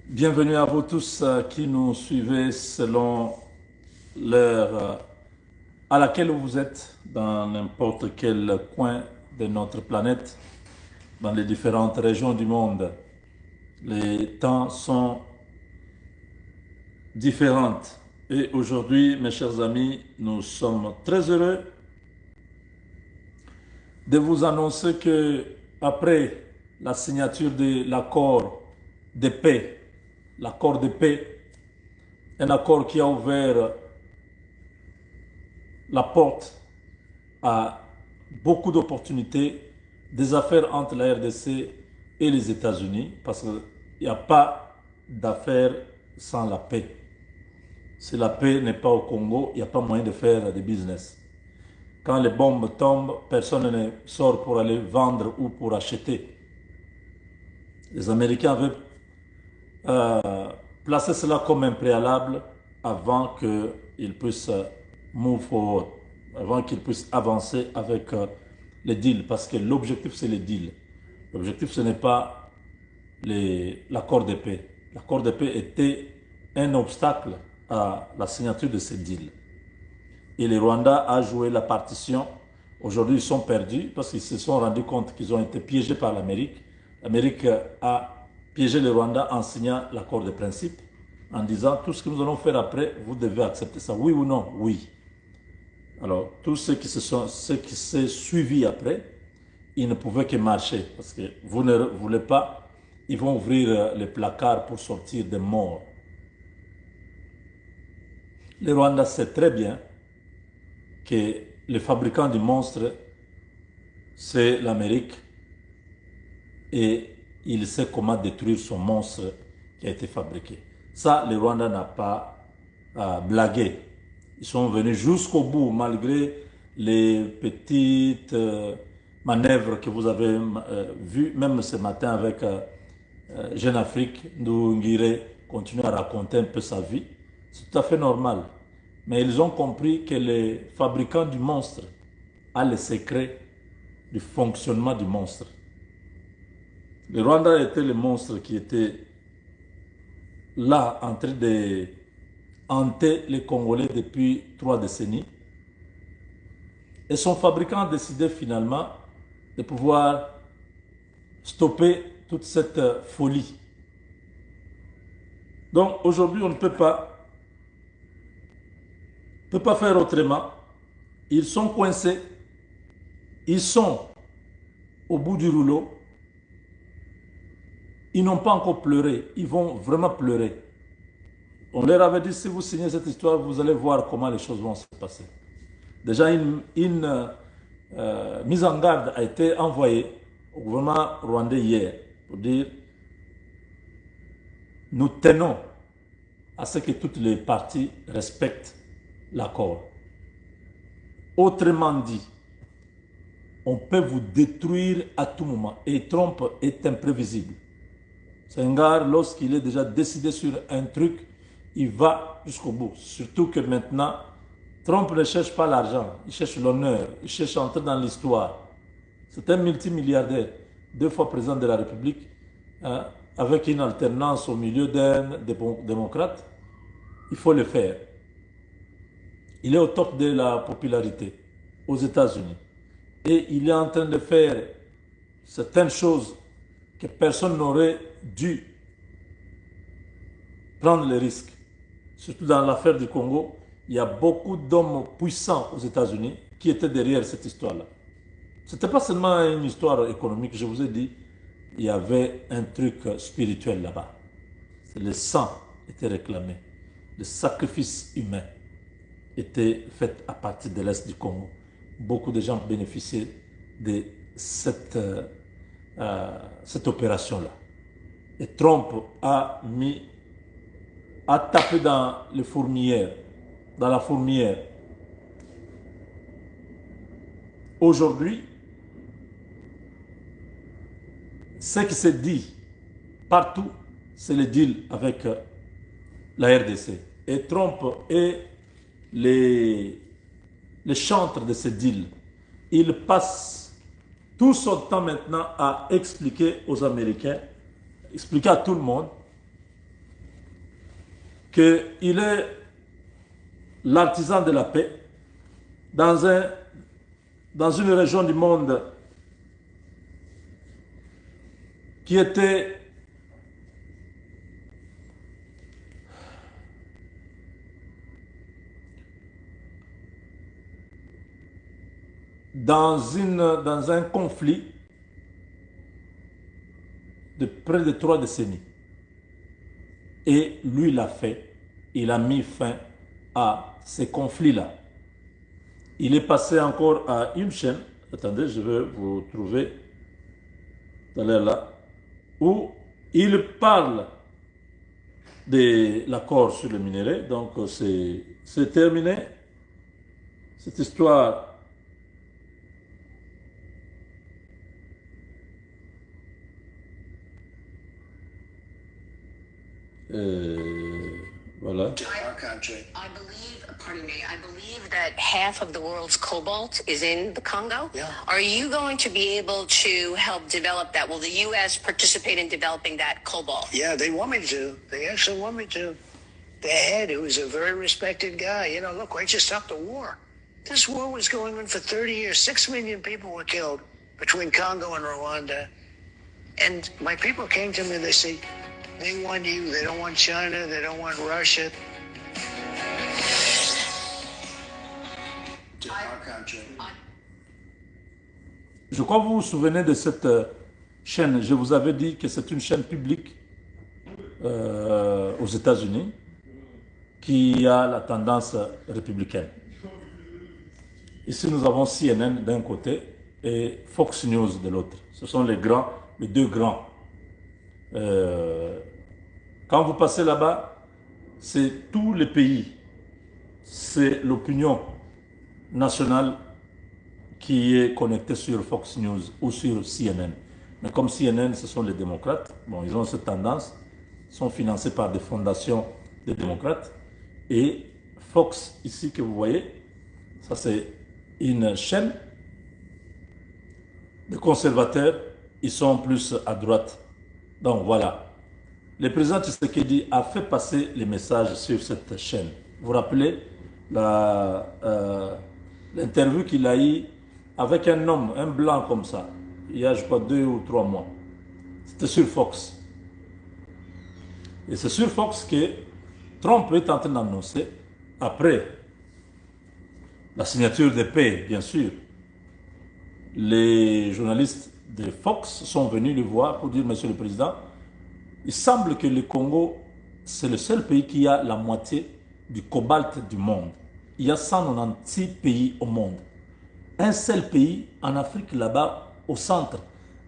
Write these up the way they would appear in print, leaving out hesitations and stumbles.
Bienvenue à vous tous qui nous suivez selon l'heure à laquelle vous êtes dans n'importe quel coin de notre planète, dans les différentes régions du monde. Les temps sont différents. Et aujourd'hui, mes chers amis, nous sommes très heureux de vous annoncer que après la signature de l'accord de paix, un accord qui a ouvert la porte à beaucoup d'opportunités, des affaires entre la RDC et les États-Unis, parce qu'il n'y a pas d'affaires sans la paix. Si la paix n'est pas au Congo, il n'y a pas moyen de faire des business. Quand les bombes tombent, personne ne sort pour aller vendre ou pour acheter. Les Américains avaient placé cela comme un préalable avant qu'ils puissent move forward, avant qu'ils puissent avancer avec les deals, parce que l'objectif, c'est les deals. L'objectif, ce n'est pas l'accord de paix. L'accord de paix était un obstacle à la signature de ces deals. Et le Rwanda a joué la partition. Aujourd'hui, ils sont perdus parce qu'ils se sont rendus compte qu'ils ont été piégés par l'Amérique. L'Amérique a piégé le Rwanda en signant l'accord de principe, en disant tout ce que nous allons faire après, vous devez accepter ça. Oui ou non? Oui. Alors, tous ceux qui s'est suivi après, ils ne pouvaient que marcher parce que vous ne voulez pas, ils vont ouvrir les placards pour sortir des morts. Le Rwanda sait très bien que le fabricant du monstre, c'est l'Amérique et il sait comment détruire son monstre qui a été fabriqué. Ça, le Rwanda n'a pas blagué. Ils sont venus jusqu'au bout, malgré les petites manœuvres que vous avez vues, même ce matin avec Jeune Afrique, d'où Nguire continue à raconter un peu sa vie. C'est tout à fait normal. Mais ils ont compris que les fabricants du monstre a les secrets du fonctionnement du monstre. Le Rwanda était le monstre qui était là en train de hanter les Congolais depuis 3 décennies. Et son fabricant a décidé finalement de pouvoir stopper toute cette folie. Donc aujourd'hui, on ne peut pas faire autrement. Ils sont coincés. Ils sont au bout du rouleau. Ils n'ont pas encore pleuré. Ils vont vraiment pleurer. On leur avait dit, si vous signez cette histoire, vous allez voir comment les choses vont se passer. Déjà, une mise en garde a été envoyée au gouvernement rwandais hier pour dire, nous tenons à ce que toutes les parties respectent l'accord. Autrement dit, on peut vous détruire à tout moment. Et Trump est imprévisible. C'est un gars, lorsqu'il est déjà décidé sur un truc, il va jusqu'au bout. Surtout que maintenant, Trump ne cherche pas l'argent, il cherche l'honneur, il cherche à entrer dans l'histoire. C'est un multimilliardaire, 2 fois président de la République, avec une alternance au milieu d'un démocrate. Il faut le faire. Il est au top de la popularité aux États-Unis. Et il est en train de faire certaines choses que personne n'aurait dû prendre les risques. Surtout dans l'affaire du Congo, il y a beaucoup d'hommes puissants aux États-Unis qui étaient derrière cette histoire-là. Ce n'était pas seulement une histoire économique, je vous ai dit, il y avait un truc spirituel là-bas. Le sang était réclamé, le sacrifice humain était fait à partir de l'Est du Congo. Beaucoup de gens bénéficiaient de cette opération-là. Et Trump a tapé dans les fourmilières, dans la fourmilière. Aujourd'hui, ce qui se dit partout, c'est le deal avec la RDC. Et Trump est les chantres de ce deal. Il passe tout son temps maintenant à expliquer aux Américains, expliquer à tout le monde qu'il est l'artisan de la paix dans une région du monde qui était dans un conflit de près de 3 décennies. Et lui l'a fait. Il a mis fin à ces conflits-là. Il est passé encore à une chaîne. Attendez, je vais vous trouver tout à l'heure là. Où il parle de l'accord sur le minerai. Donc, c'est terminé. Cette histoire. Voilà. Our country. I believe, pardon me, I believe that half of the world's cobalt is in the Congo. Yeah. Are you going to be able to help develop that? Will the U.S. participate in developing that cobalt? Yeah, they want me to. They actually want me to. The head, who is a very respected guy, you know, look, I just stopped the war. This war was going on for 30 years. 6 million people were killed between Congo and Rwanda. And my people came to me, they say, they want you, they don't want China, they don't want Russia. To our country. Je crois que vous vous souvenez de cette chaîne. Je vous avais dit que c'est une chaîne publique aux États-Unis qui a la tendance républicaine. Ici, nous avons CNN d'un côté et Fox News de l'autre. Ce sont les deux grands. Quand vous passez là-bas, c'est tous les pays, c'est l'opinion nationale qui est connectée sur Fox News ou sur CNN. Mais comme CNN, ce sont les démocrates, bon, ils ont cette tendance, sont financés par des fondations des démocrates. Et Fox, ici que vous voyez, ça c'est une chaîne de conservateurs, ils sont plus à droite. Donc voilà. Le président Tshisekedi a fait passer les messages sur cette chaîne. Vous vous rappelez l'interview qu'il a eue avec un homme, un blanc comme ça, il y a je crois 2 ou 3 mois. C'était sur Fox. Et c'est sur Fox que Trump est en train d'annoncer, après la signature de paix, bien sûr, les journalistes de Fox sont venus le voir pour dire, Monsieur le Président, il semble que le Congo, c'est le seul pays qui a la moitié du cobalt du monde. Il y a 196 pays au monde. Un seul pays en Afrique, là-bas, au centre,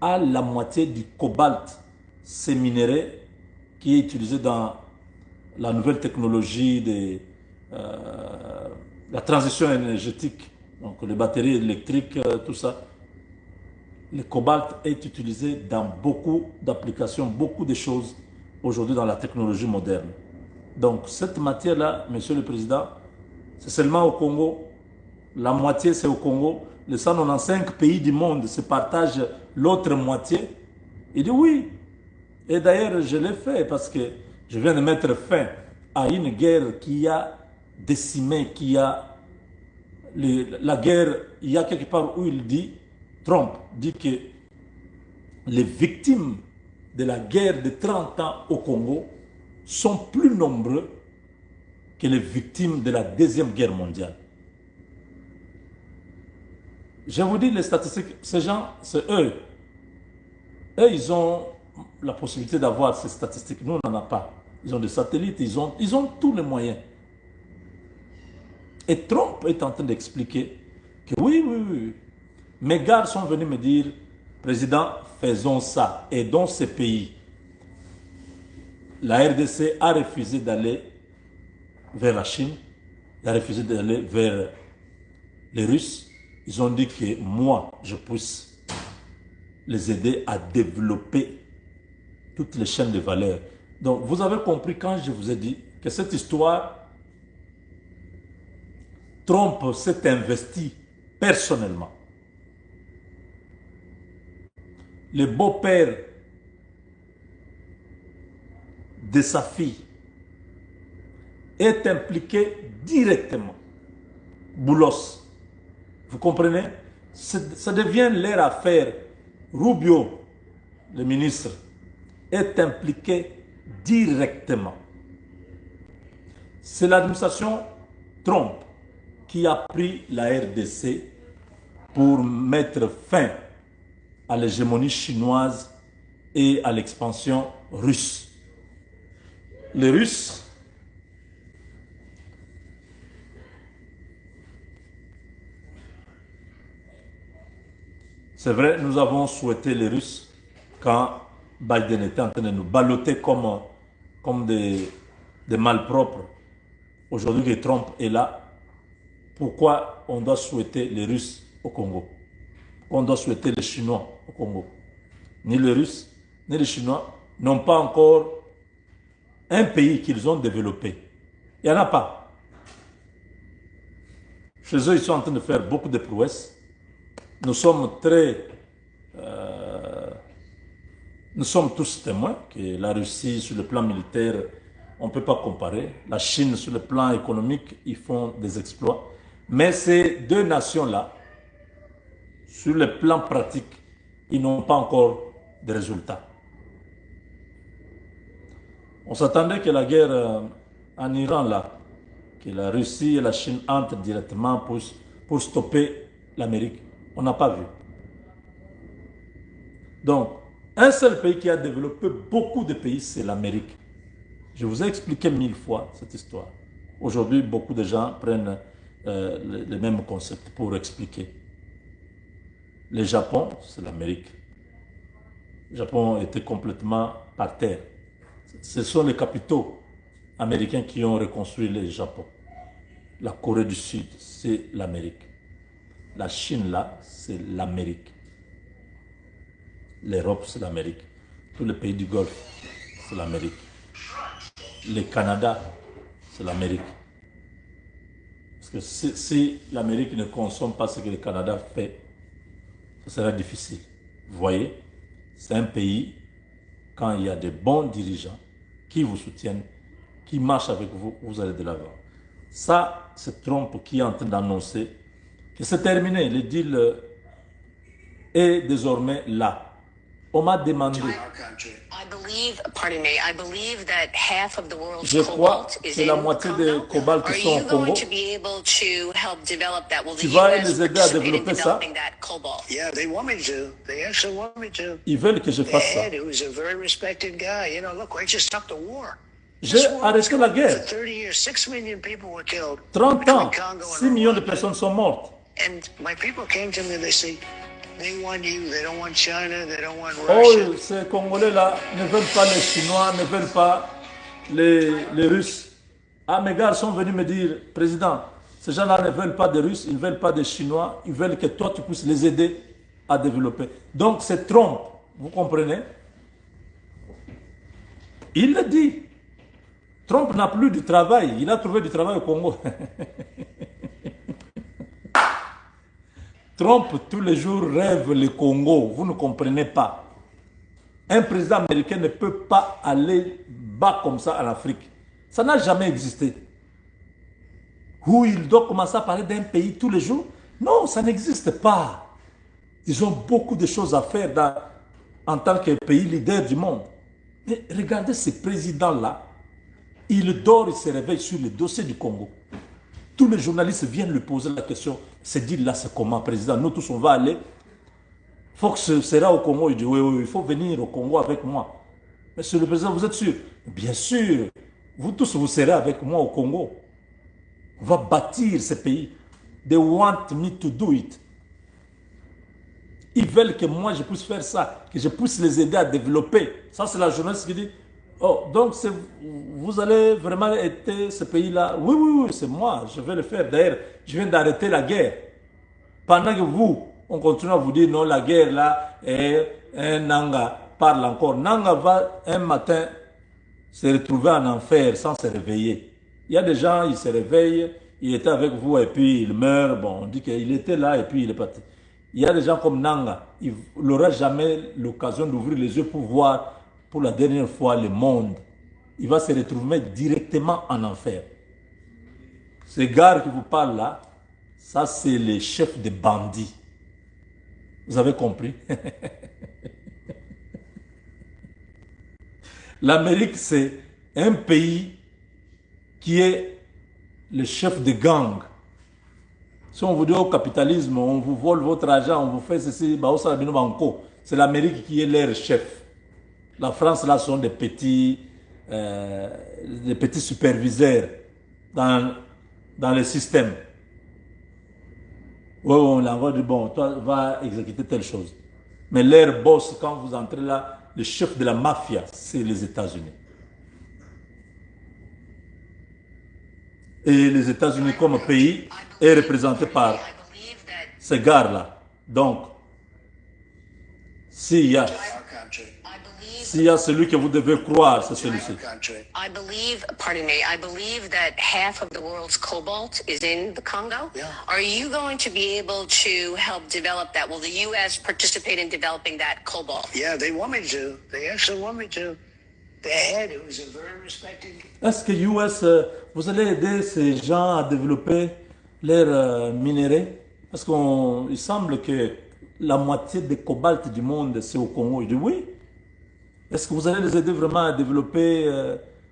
a la moitié du cobalt, ces minerais qui est utilisé dans la nouvelle technologie de la transition énergétique, donc les batteries électriques, tout ça. Le cobalt est utilisé dans beaucoup d'applications, beaucoup de choses aujourd'hui dans la technologie moderne. Donc cette matière-là, Monsieur le Président, c'est seulement au Congo. La moitié, c'est au Congo. Les 195 pays du monde se partagent l'autre moitié. Il dit oui. Et d'ailleurs, je l'ai fait parce que je viens de mettre fin à une guerre qui a décimé, qui a... la guerre, il y a quelque part où il dit, Trump dit que les victimes de la guerre de 30 ans au Congo sont plus nombreux que les victimes de la Deuxième Guerre mondiale. Je vous dis les statistiques, ces gens, c'est eux. Eux, ils ont la possibilité d'avoir ces statistiques. Nous, on n'en a pas. Ils ont des satellites, ils ont tous les moyens. Et Trump est en train d'expliquer que oui. Mes gars sont venus me dire, Président, faisons ça, aidons ces pays. La RDC a refusé d'aller vers la Chine, il a refusé d'aller vers les Russes. Ils ont dit que moi, je puisse les aider à développer toutes les chaînes de valeur. Donc, vous avez compris quand je vous ai dit que cette histoire, Trump s'est investi personnellement. Le beau-père de sa fille est impliqué directement. Boulos, vous comprenez? Ça devient leur affaire. Rubio, le ministre, est impliqué directement. C'est l'administration Trump qui a pris la RDC pour mettre fin à l'hégémonie chinoise et à l'expansion russe. Les Russes c'est vrai, nous avons souhaité les Russes quand Biden était en train de nous balloter comme des malpropres. Aujourd'hui que Trump est là, pourquoi on doit souhaiter les Russes au Congo? On doit souhaiter les Chinois au Congo. Ni les Russes, ni les Chinois n'ont pas encore un pays qu'ils ont développé. Il n'y en a pas. Chez eux, ils sont en train de faire beaucoup de prouesses. Nous sommes nous sommes tous témoins que la Russie, sur le plan militaire, on ne peut pas comparer. La Chine, sur le plan économique, ils font des exploits. Mais ces deux nations-là, sur le plan pratique, ils n'ont pas encore de résultats. On s'attendait que la guerre en Iran, là, que la Russie et la Chine entrent directement pour stopper l'Amérique. On n'a pas vu. Donc, un seul pays qui a développé beaucoup de pays, c'est l'Amérique. Je vous ai expliqué 1000 fois cette histoire. Aujourd'hui, beaucoup de gens prennent les mêmes concepts pour expliquer. Le Japon, c'est l'Amérique. Le Japon était complètement par terre. Ce sont les capitaux américains qui ont reconstruit le Japon. La Corée du Sud, c'est l'Amérique. La Chine, là, c'est l'Amérique. L'Europe, c'est l'Amérique. Tous les pays du Golfe, c'est l'Amérique. Le Canada, c'est l'Amérique. Parce que si l'Amérique ne consomme pas ce que le Canada fait, ça sera difficile. Vous voyez, c'est un pays, quand il y a de bons dirigeants qui vous soutiennent, qui marchent avec vous, vous allez de l'avant. Ça, c'est Trump qui est en train d'annoncer que c'est terminé. Le deal est désormais là. On m'a demandé. Je crois que la moitié des cobalt qui sont au Congo. Tu vas les aider à développer ça? Ils veulent que je fasse ça. J'ai arrêté la guerre. 30 ans, 6 millions de personnes sont mortes. Oh, ces Congolais-là ne veulent pas les Chinois, ne veulent pas les Russes. Ah, mes gars sont venus me dire, Président, ces gens-là ne veulent pas des Russes, ils ne veulent pas des Chinois, ils veulent que toi, tu puisses les aider à développer. Donc, c'est Trump, vous comprenez? Il le dit. Trump n'a plus de travail, il a trouvé du travail au Congo. Trump, tous les jours, rêve le Congo. Vous ne comprenez pas. Un président américain ne peut pas aller bas comme ça en Afrique. Ça n'a jamais existé. Où il doit commencer à parler d'un pays tous les jours? Non, ça n'existe pas. Ils ont beaucoup de choses à faire en tant que pays leader du monde. Mais regardez ces présidents-là. Il dort, il se réveille sur le dossier du Congo. Tous les journalistes viennent lui poser la question. Ce deal-là, c'est comment, président? Nous tous, on va aller. Fox sera au Congo. Il dit, oui, oui, il faut venir au Congo avec moi. Monsieur le président, vous êtes sûr? Bien sûr. Vous tous, vous serez avec moi au Congo. On va bâtir ce pays. They want me to do it. Ils veulent que moi, je puisse faire ça, que je puisse les aider à développer. Ça, c'est la journaliste qui dit, oh, donc vous allez vraiment aider ce pays-là? Oui, oui, oui, c'est moi, je vais le faire. D'ailleurs, je viens d'arrêter la guerre. Pendant que vous, on continue à vous dire, non, la guerre là, et un Nanga parle encore. Nanga va un matin se retrouver en enfer sans se réveiller. Il y a des gens, ils se réveillent, il était avec vous et puis il meurt. Bon, on dit qu'il était là et puis il est parti. Il y a des gens comme Nanga, il n'aura jamais l'occasion d'ouvrir les yeux pour voir pour la dernière fois le monde. Il va se retrouver directement en enfer. Ces gars qui vous parlent là, ça c'est les chefs des bandits. Vous avez compris? L'Amérique, c'est un pays qui est le chef de gang. Si on vous dit au capitalisme, on vous vole votre argent, on vous fait ceci, c'est l'Amérique qui est leur chef. La France, là, sont des petits superviseurs dans le système. Oui, on l'envoie du bon, toi, va exécuter telle chose. Mais leur boss, quand vous entrez là, le chef de la mafia, c'est les États-Unis. Et les États-Unis comme pays est représenté par ces gars-là. Donc, s'il y a celui que vous devez croire, c'est celui-ci. I believe that half of the world's cobalt is in the Congo. Yeah. Are you going to be able to help develop that? Will the U.S. participate in developing that cobalt? Yeah, they want me to. They actually want me to. The head, who was a very respected. Est-ce que US, vous allez aider ces gens à développer leurs minéraux? Parce qu'il semble que la moitié des cobalt du monde, c'est au Congo. Je dis oui. Est-ce que vous allez les aider vraiment à développer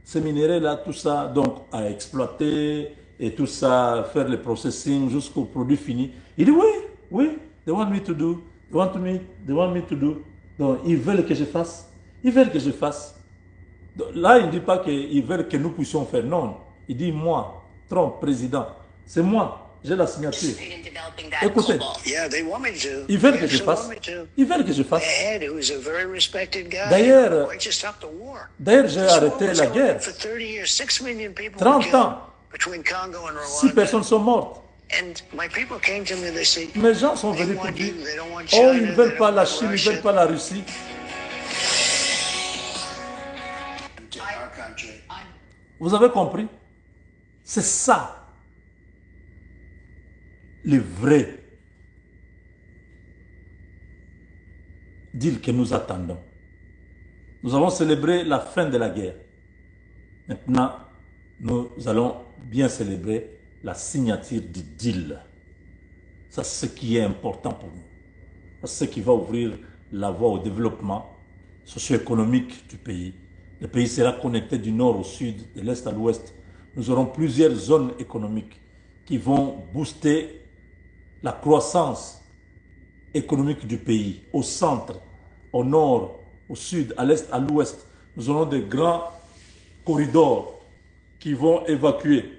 ces minéraux-là, tout ça, donc à exploiter et tout ça, faire le processing jusqu'au produit fini? Il dit oui, oui, they want me to do, they want me to do. Donc ils veulent que je fasse, ils veulent que je fasse. Donc, là, il ne dit pas qu'ils veulent que nous puissions faire, non. Il dit moi, Trump, président, c'est moi, j'ai la signature. Participate in developing that Écoutez, cobalt. Yeah, they want me to. ils veulent They que je actually fasse, want me to. ils veulent que je The fasse. head, who was a very respected guy. D'ailleurs, I just stopped the war. D'ailleurs, j'ai This war arrêté was la going guerre. on for 30 years. 6 million people 30 were killed ans. between Congo and 6 Rwanda. personnes sont mortes. And my people came to me. They said, Mes gens sont they venus pour want dire, you. They don't want oh, China. ils ne they veulent don't pas la want Chine, ils ne Russia. veulent pas la Russie. To our country. Vous avez compris? C'est ça, le vrai deal que nous attendons. Nous avons célébré la fin de la guerre. Maintenant, nous allons bien célébrer la signature du deal. Ça, c'est ce qui est important pour nous. C'est ce qui va ouvrir la voie au développement socio-économique du pays. Le pays sera connecté du nord au sud, de l'est à l'ouest. Nous aurons plusieurs zones économiques qui vont booster la croissance économique du pays. Au centre, au nord, au sud, à l'est, à l'ouest, nous aurons des grands corridors qui vont évacuer.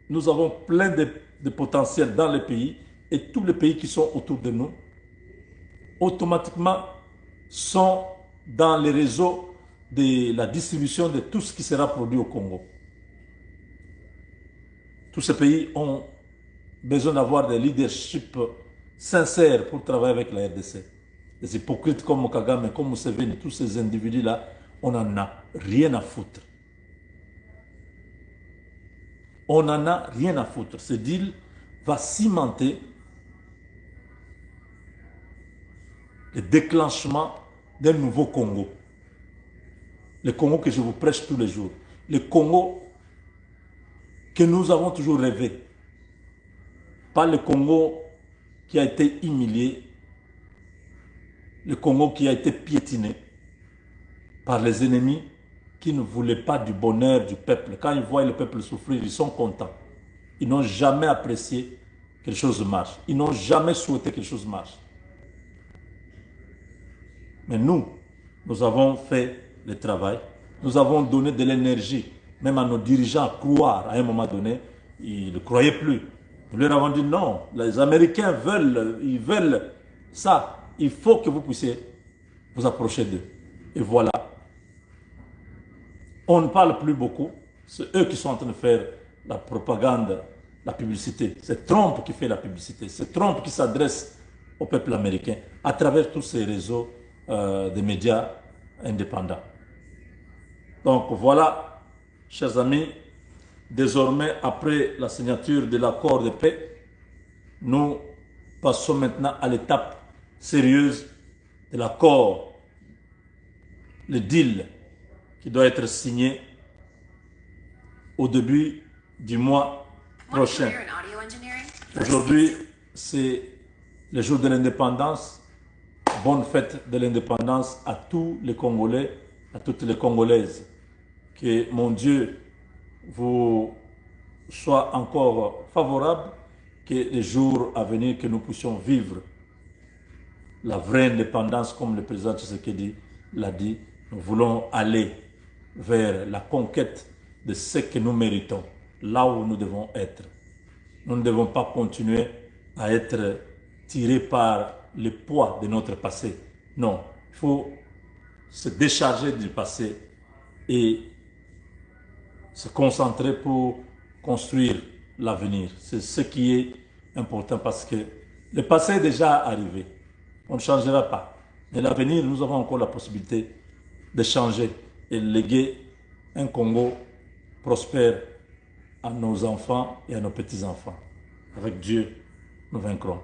Nous avons plein de potentiel dans le pays et tous les pays qui sont autour de nous automatiquement sont dans les réseaux de la distribution de tout ce qui sera produit au Congo. Tous ces pays ont besoin d'avoir des leaderships sincères pour travailler avec la RDC. Des hypocrites comme Kagame, comme Museveni, tous ces individus-là, on n'en a rien à foutre. On n'en a rien à foutre. Ce deal va cimenter le déclenchement d'un nouveau Congo. Le Congo que je vous prêche tous les jours. Le Congo que nous avons toujours rêvé. Pas le Congo qui a été humilié. Le Congo qui a été piétiné par les ennemis qui ne voulaient pas du bonheur du peuple. Quand ils voient le peuple souffrir, ils sont contents. Ils n'ont jamais apprécié que les choses marchent. Ils n'ont jamais souhaité que les choses marchent. Mais nous avons fait le travail. Nous avons donné de l'énergie, même à nos dirigeants, à croire. À un moment donné, ils ne croyaient plus. Nous leur avons dit non, les Américains ils veulent ça. Il faut que vous puissiez vous approcher d'eux. Et voilà. On ne parle plus beaucoup. C'est eux qui sont en train de faire la propagande, la publicité. C'est Trump qui fait la publicité. C'est Trump qui s'adresse au peuple américain à travers tous ces réseaux de médias indépendants. Donc voilà, chers amis, désormais, après la signature de l'accord de paix, nous passons maintenant à l'étape sérieuse de l'accord, le deal qui doit être signé au début du mois prochain. Aujourd'hui, c'est le jour de l'indépendance. Bonne fête de l'indépendance à tous les Congolais, à toutes les Congolaises. Que mon Dieu vous soit encore favorable, que les jours à venir, que nous puissions vivre la vraie indépendance, comme le président Tshisekedi l'a dit. Nous voulons aller vers la conquête de ce que nous méritons, là où nous devons être. Nous ne devons pas continuer à être tirés par le poids de notre passé. Non, il faut se décharger du passé et se concentrer pour construire l'avenir. C'est ce qui est important parce que le passé est déjà arrivé. On ne changera pas. Mais l'avenir, nous avons encore la possibilité de changer et léguer un Congo prospère à nos enfants et à nos petits-enfants. Avec Dieu, nous vaincrons.